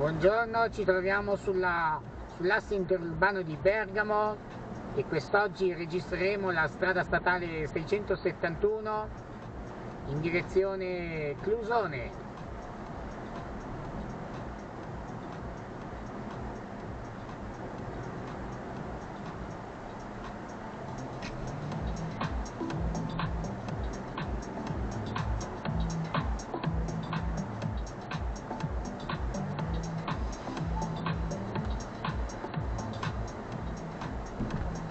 Buongiorno, ci troviamo sull'asse interurbano di Bergamo e quest'oggi registreremo la strada statale 671 in direzione Clusone.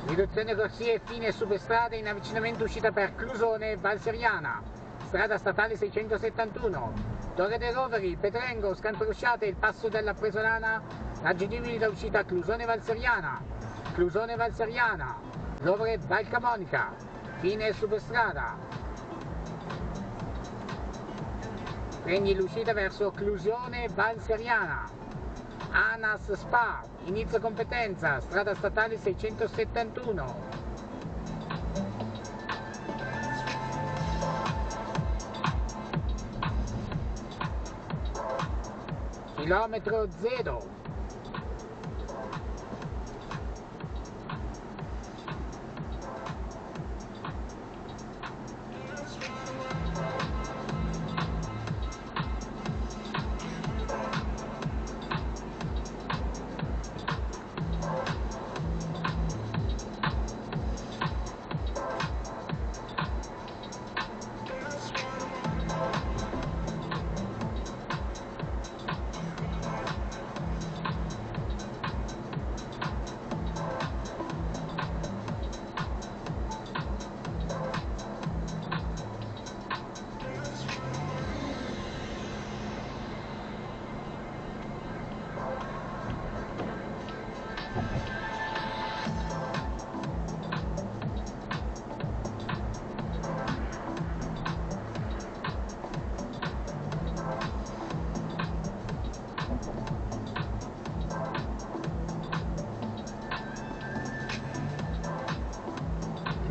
Riduzione corsie fine superstrada in avvicinamento uscita per Clusone Valseriana, strada statale 671, Torre dei Roveri, Petrengo, Scantrosciate, il passo della Presolana, raggiungibili da uscita Clusone Valseriana, Rovere Valcamonica, fine superstrada. Prendi l'uscita verso Clusone Valseriana. ANAS SPA, inizio competenza, strada statale 671. Chilometro 0.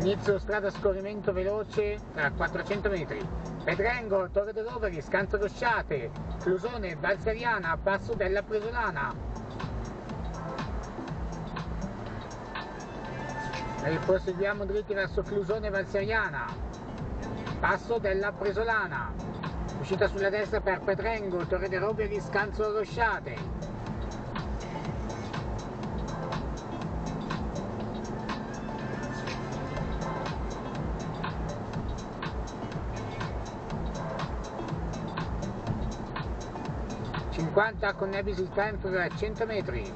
Inizio strada a scorrimento veloce tra 400 metri. Petrengo, Torre dei Roveri, Scantrosciate, Clusone, Valseriana, passo della Presolana. E proseguiamo dritti verso Clusone Valseriana, passo della Presolana. Uscita sulla destra per Petrengo, Torre dei Roveri, Scantrosciate. Con nebbie sul campo a 100 metri.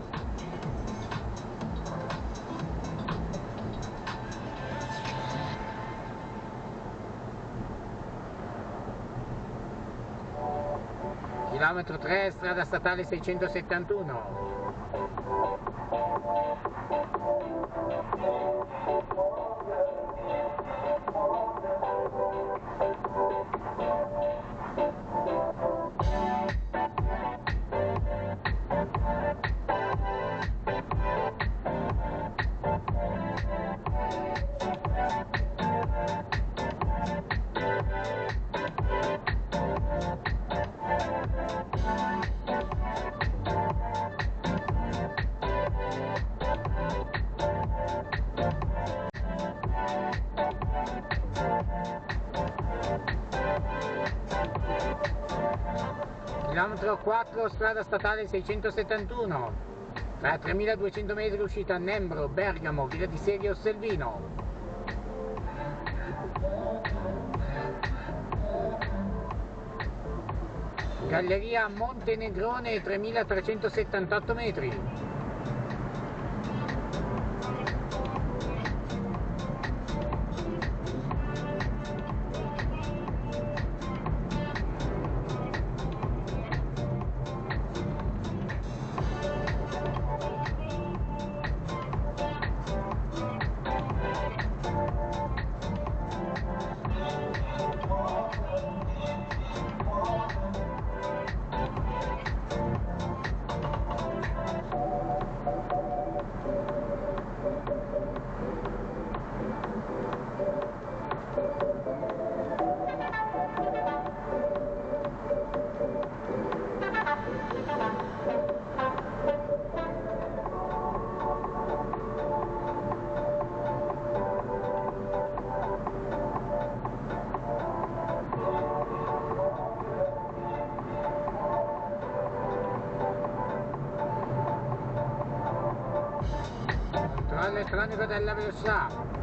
Chilometro 3, strada statale 671. Chilometro 4, strada statale 671, tra 3200 metri uscita Nembro, Bergamo, Villa di Serio, Selvino. Galleria Montenegrone 3378 metri. elettronico della velocità.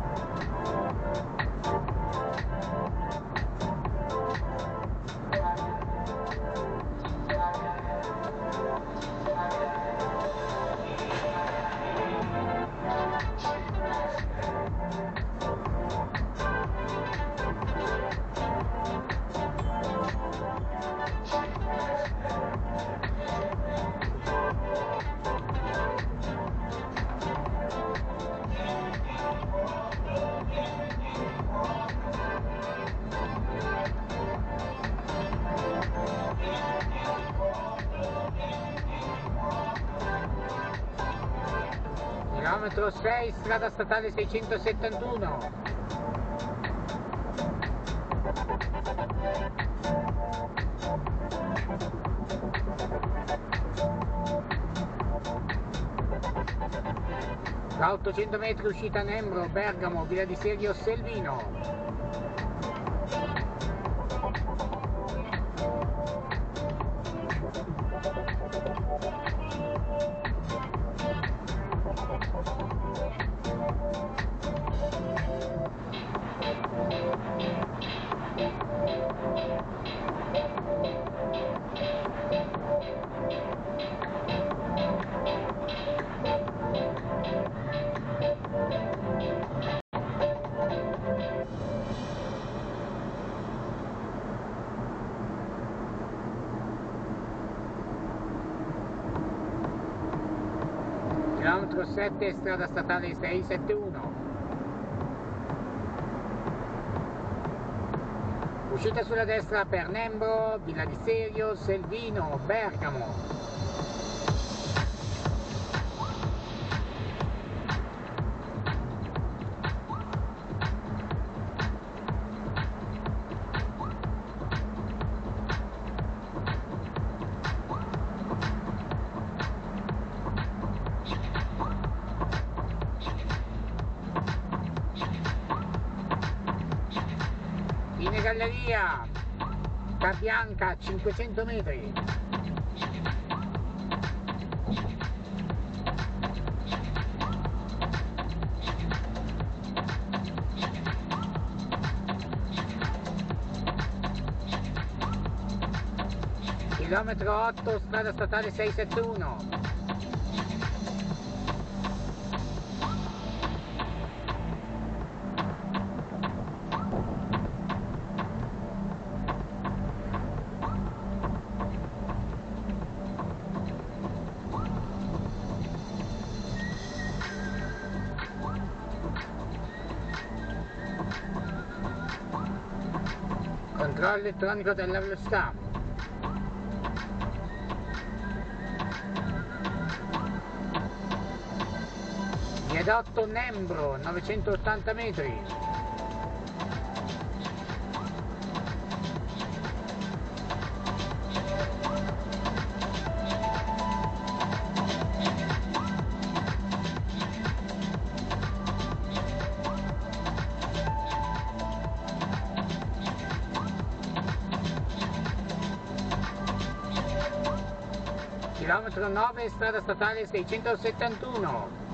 Chilometro 6, strada statale 671. Da 800 metri uscita Nembro, Bergamo, Villa di Serio, Selvino. Chilometro 7, strada statale 671. Uscita sulla destra per Nembro, Villa di Serio, Selvino, Bergamo. Fine galleria, Cabianca 500 metri. Chilometro 8, strada statale 671. Controllo elettronico della velocità. Viadotto Nembro, 980 metri. Chilometro 9, strada statale 671.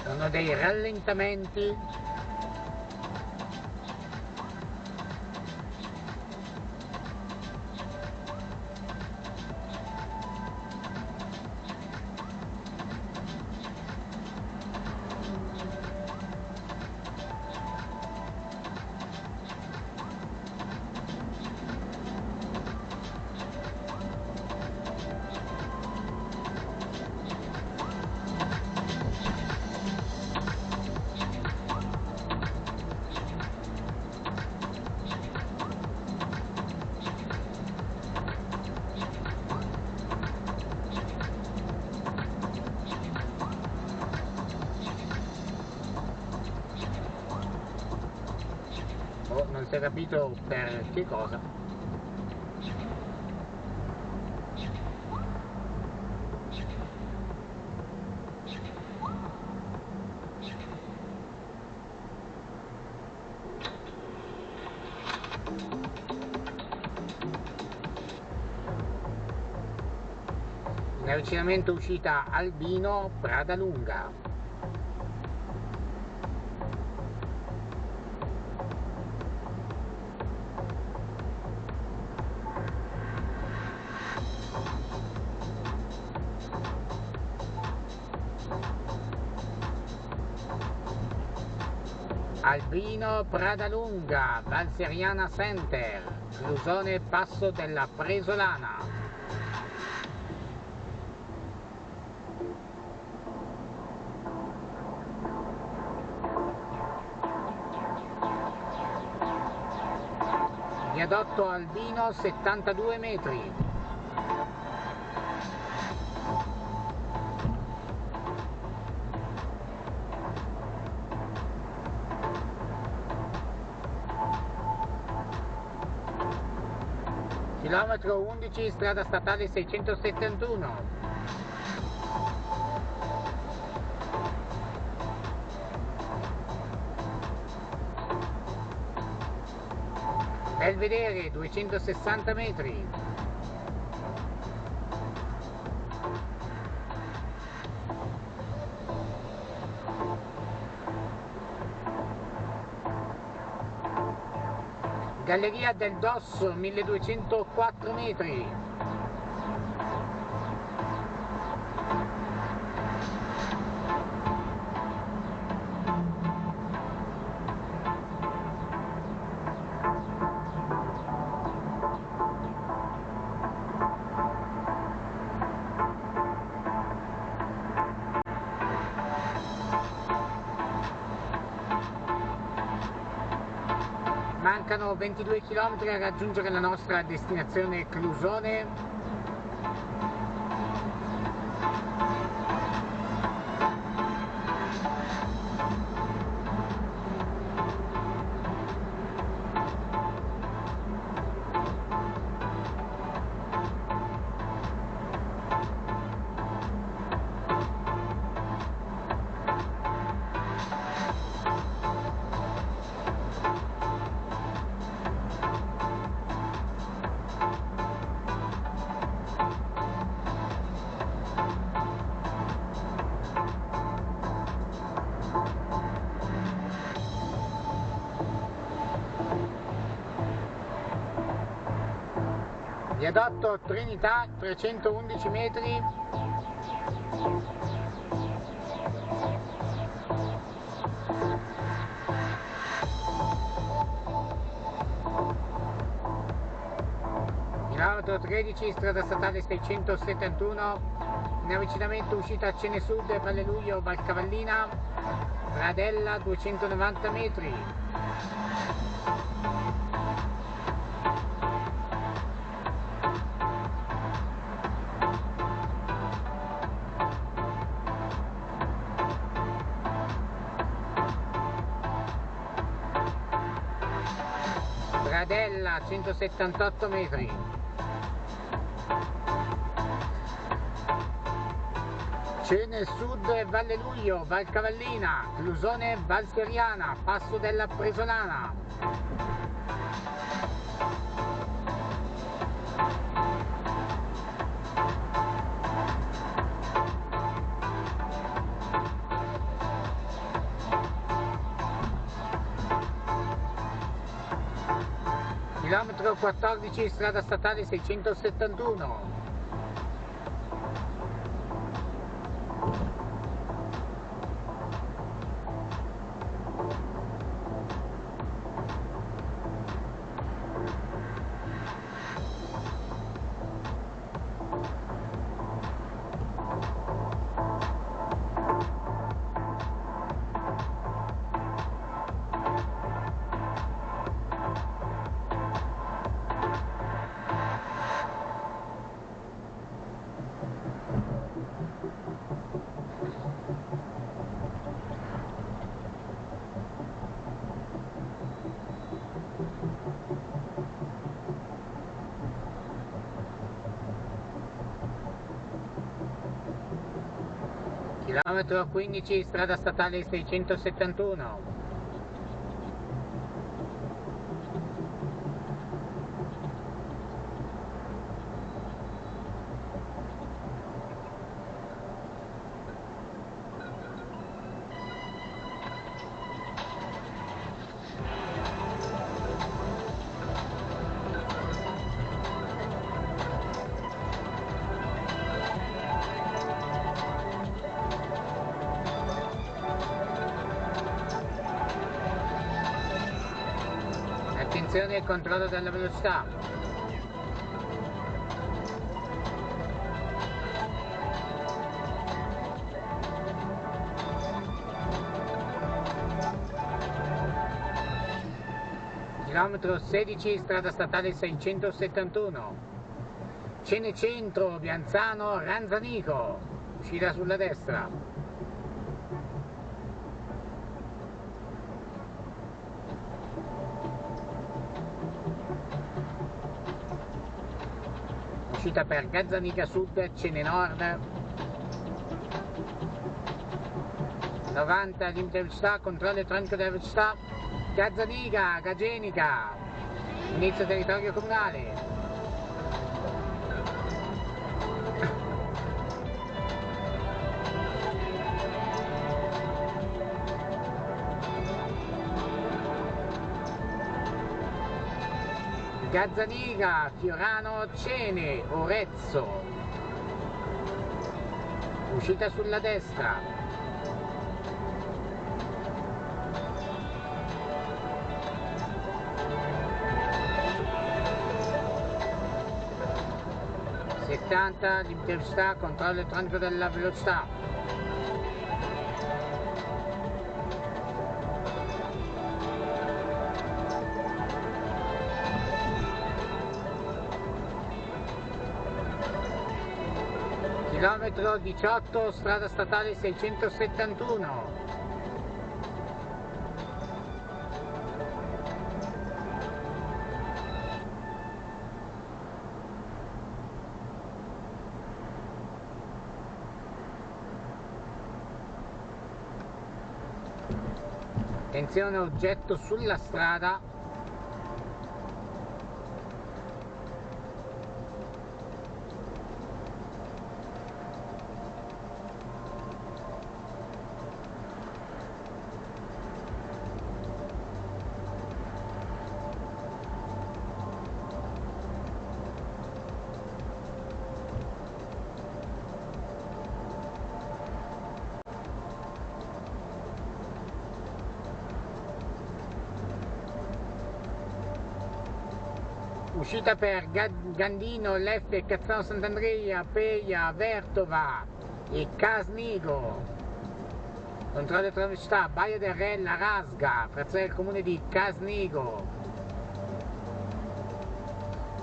Sono dei rallentamenti. non si è capito per che cosa. In avvicinamento uscita Albino Pradalunga. Albino Pradalunga, Valseriana Center, Clusone Passo della Presolana. Viadotto Albino 72 metri. Chilometro 11, strada statale 671. Belvedere 260 metri. Galleria del Dosso 1204 metri. Mancano 22 km a raggiungere la nostra destinazione Clusone. Viadotto Trinità 311 metri. Chilometro 13, strada statale 671, in avvicinamento uscita a Cenesud, Valleluio, Valcavallina, Pradella 290 metri. Pradella 178 metri. Cenesud, Valleluio, Valcavallina, Clusone, Valseriana, Passo della Presolana. Chilometro 14, strada statale 671. Chilometro 15, strada statale 671. Attenzione al controllo della velocità. Chilometro 16, strada statale 671. Cenecentro, Bianzano, Ranzanico. Uscita sulla destra. Uscita per Gazzanica Sud, Cene Nord, 90 limite velocità, controllo elettronico della velocità, Gazzanica, Gagenica, inizio territorio comunale. Gazzanica, Fiorano, Cene, Orezzo. Uscita sulla destra. Settanta, limite velocità, controllo elettronico della velocità. Chilometro 18, strada statale 671. Attenzione, oggetto sulla strada. Uscita per Gandino, Leffe, Cazzano Sant'Andrea, Peia, Vertova e Casnigo. Controllo della velocità, Baia del Re, La Rasga, frazione del comune di Casnigo.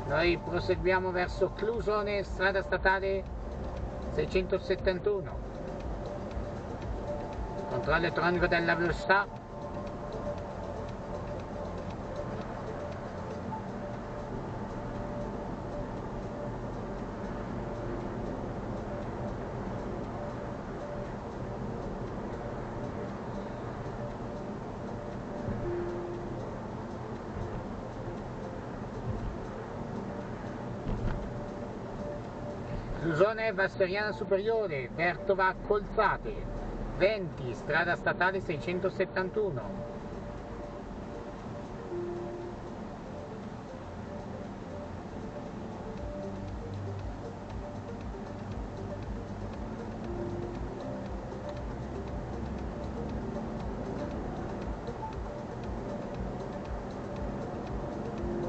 Noi proseguiamo verso Clusone, strada statale 671. Controllo elettronico della velocità. Clusone, Valseriana Superiore, Vertova, Colzate, 20, strada statale 671.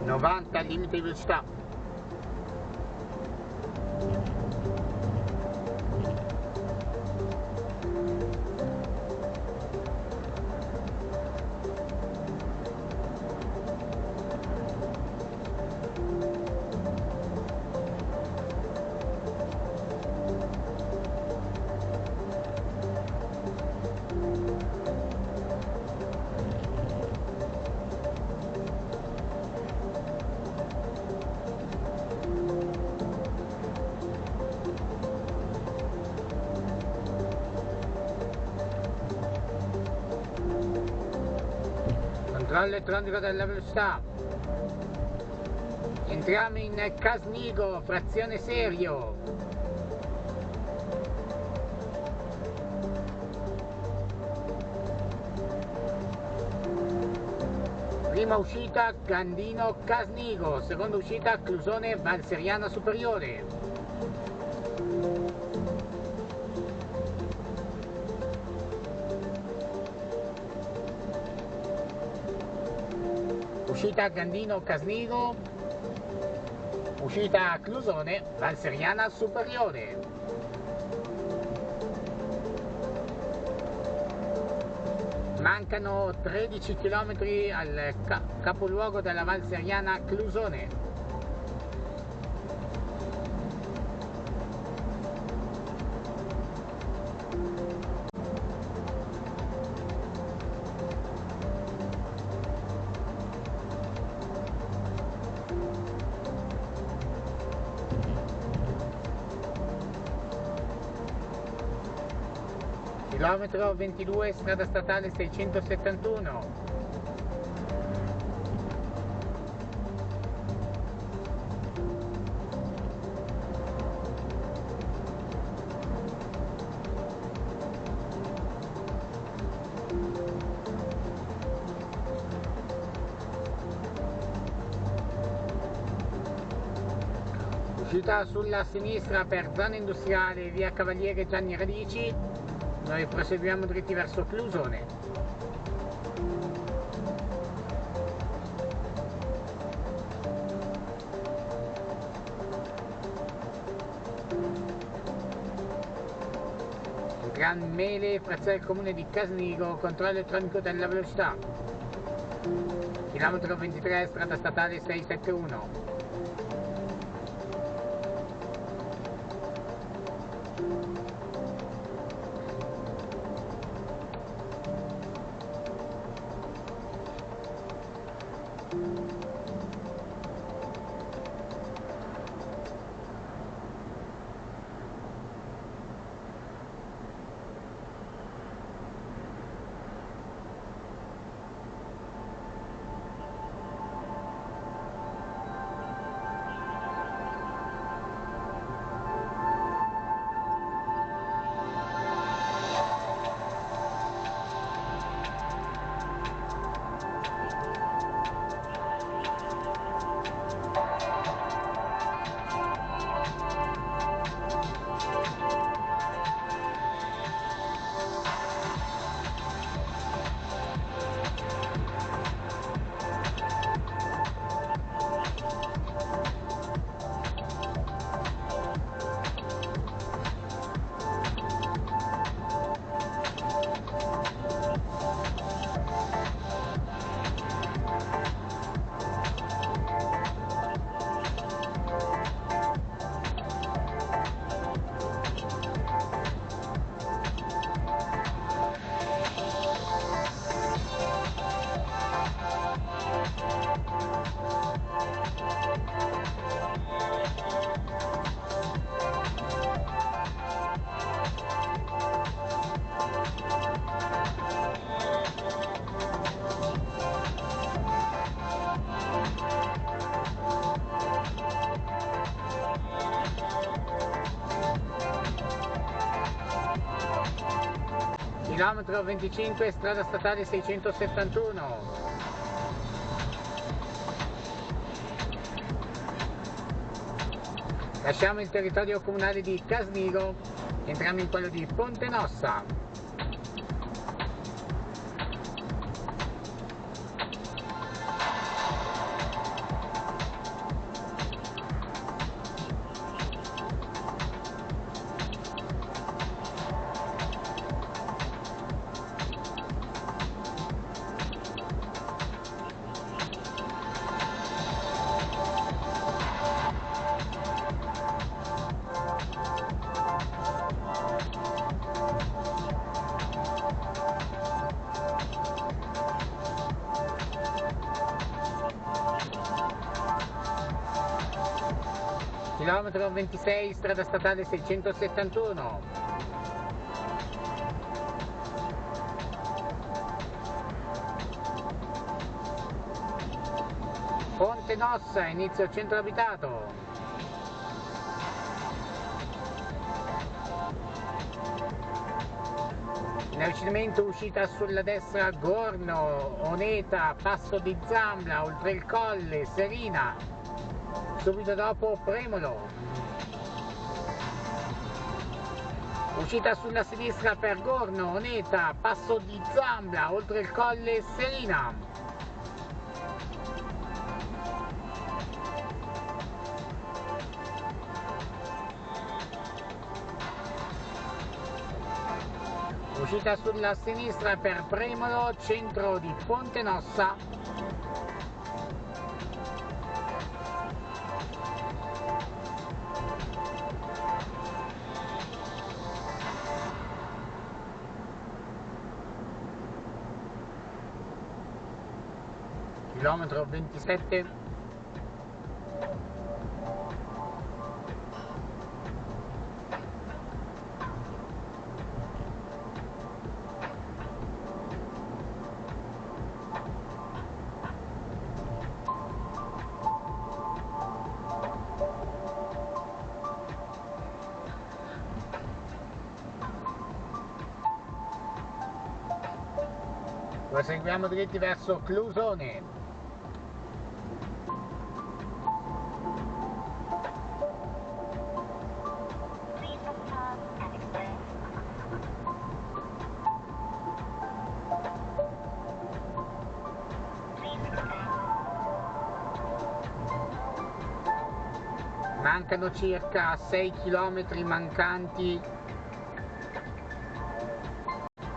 Novanta limite di velocità. controllo elettronico della velocità. Entriamo in Casnigo, frazione Serio. Prima uscita Gandino Casnigo, seconda uscita Clusone Valseriana Superiore. Uscita Gandino Casnigo, uscita Clusone Valseriana Superiore. Mancano 13 km al capoluogo della Valseriana Clusone. Chilometro 22, strada statale 671. Uscita sulla sinistra per zona industriale, via Cavaliere Gianni Radici. Noi proseguiamo dritti verso Clusone. Gran Mele, frazione del comune di Casnigo, controllo elettronico della velocità. Chilometro 23, strada statale 671. Chilometro 25, strada statale 671. Lasciamo il territorio comunale di Casnigo, entriamo in quello di Ponte Nossa. Chilometro 26, strada statale 671. Ponte Nossa, inizio centro abitato. In avvicinamento uscita sulla destra Gorno, Oneta, Passo di Zambla, oltre il Colle, Serina. Subito dopo Premolo. Uscita sulla sinistra per Gorno, Oneta, Passo di Zambla, oltre il Colle, Serina. Uscita sulla sinistra per Premolo, centro di Ponte Nossa. Chilometro 27. Proseguiamo dritti verso Clusone. Mancano circa 6 km mancanti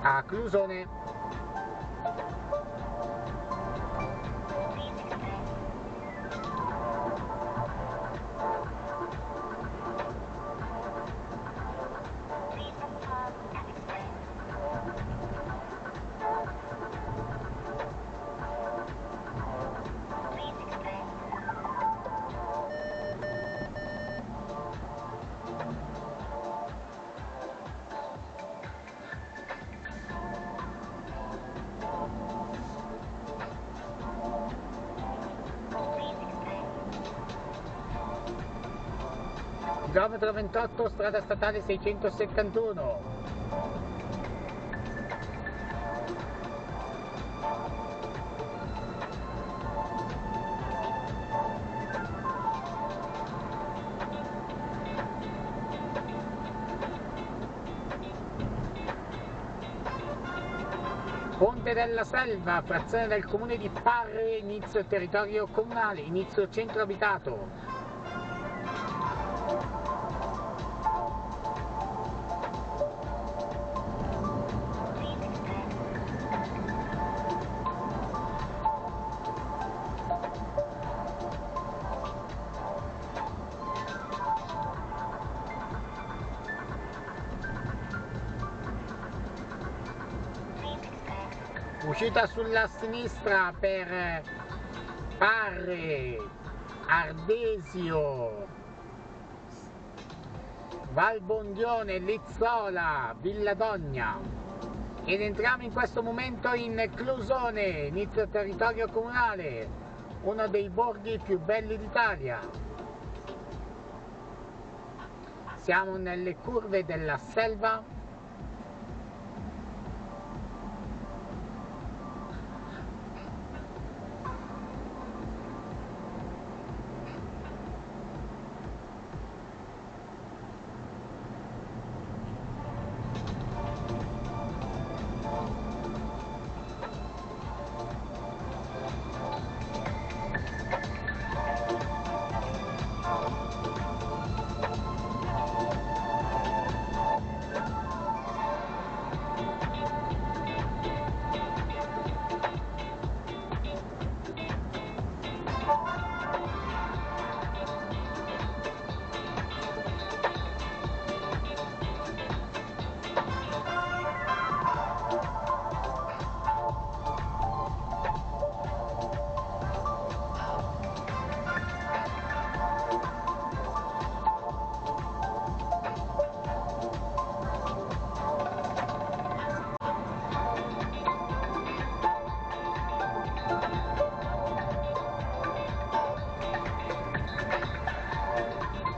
a Clusone. Chilometro 28, strada statale 671. Ponte della Selva, frazione del comune di Parre, inizio territorio comunale, inizio centro abitato. Uscita sulla sinistra per Parre, Ardesio, Valbondione, Lizzola, Villadogna. Ed entriamo in questo momento in Clusone, inizio territorio comunale, uno dei borghi più belli d'Italia. Siamo nelle curve della selva.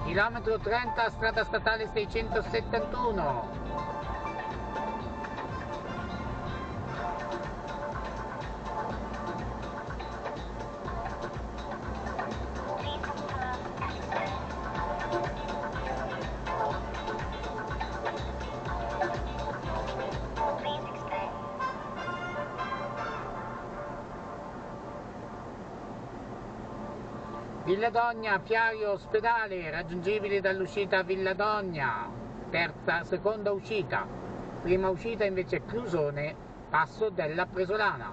chilometro 30 strada statale 671. Villadogna, Fiario, ospedale, raggiungibile dall'uscita Villadogna, seconda uscita. Prima uscita invece Clusone, passo della Presolana.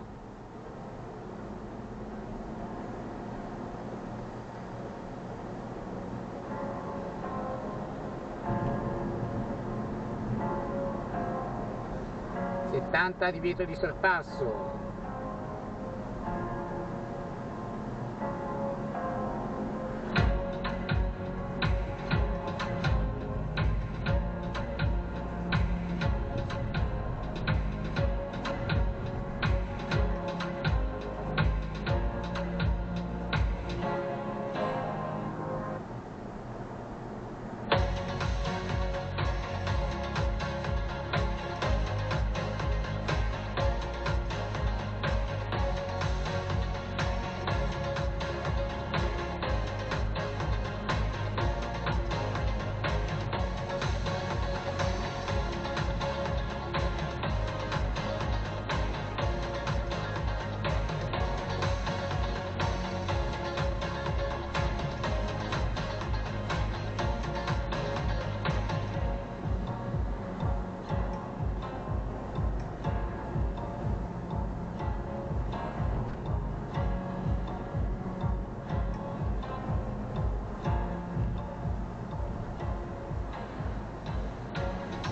'70 divieto di sorpasso.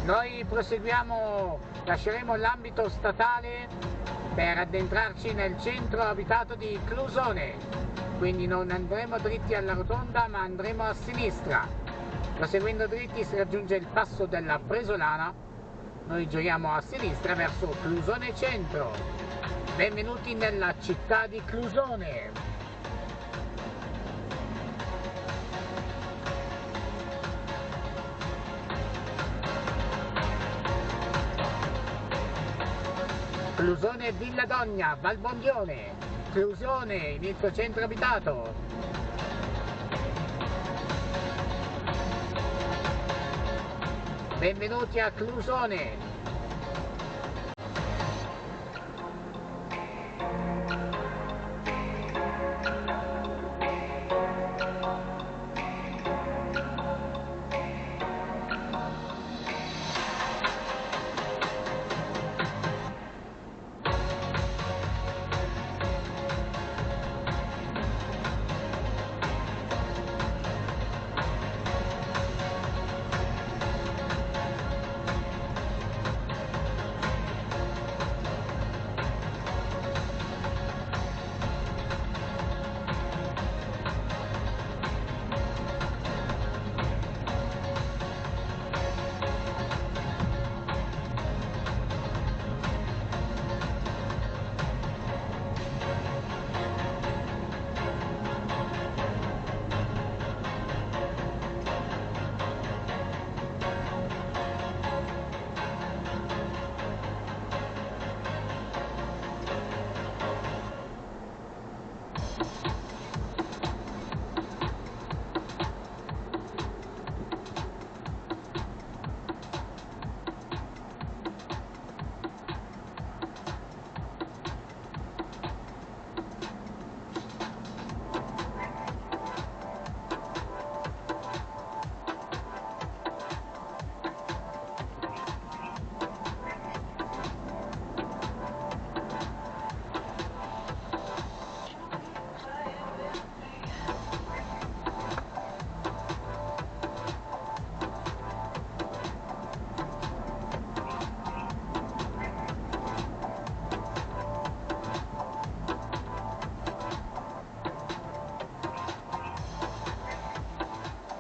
Noi proseguiamo, lasceremo l'ambito statale per addentrarci nel centro abitato di Clusone, quindi non andremo dritti alla rotonda ma andremo a sinistra. Proseguendo dritti si raggiunge il passo della Presolana, noi giriamo a sinistra verso Clusone centro. Benvenuti nella città di Clusone. Clusone Villadogna, Valbondione, Clusone, inizio centro abitato. Benvenuti a Clusone.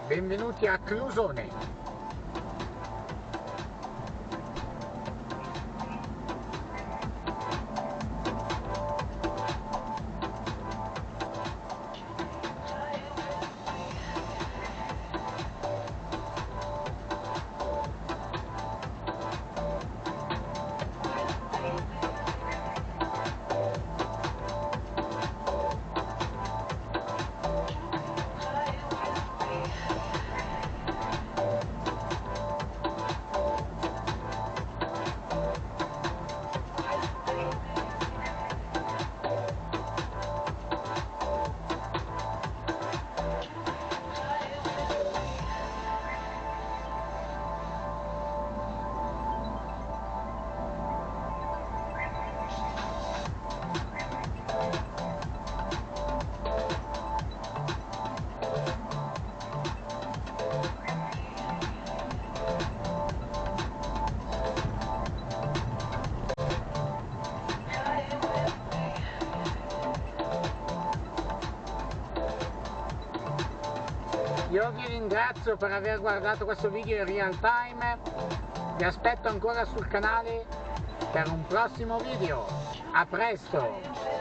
Benvenuti a Clusone. Io vi ringrazio per aver guardato questo video in real time, vi aspetto ancora sul canale per un prossimo video. A presto!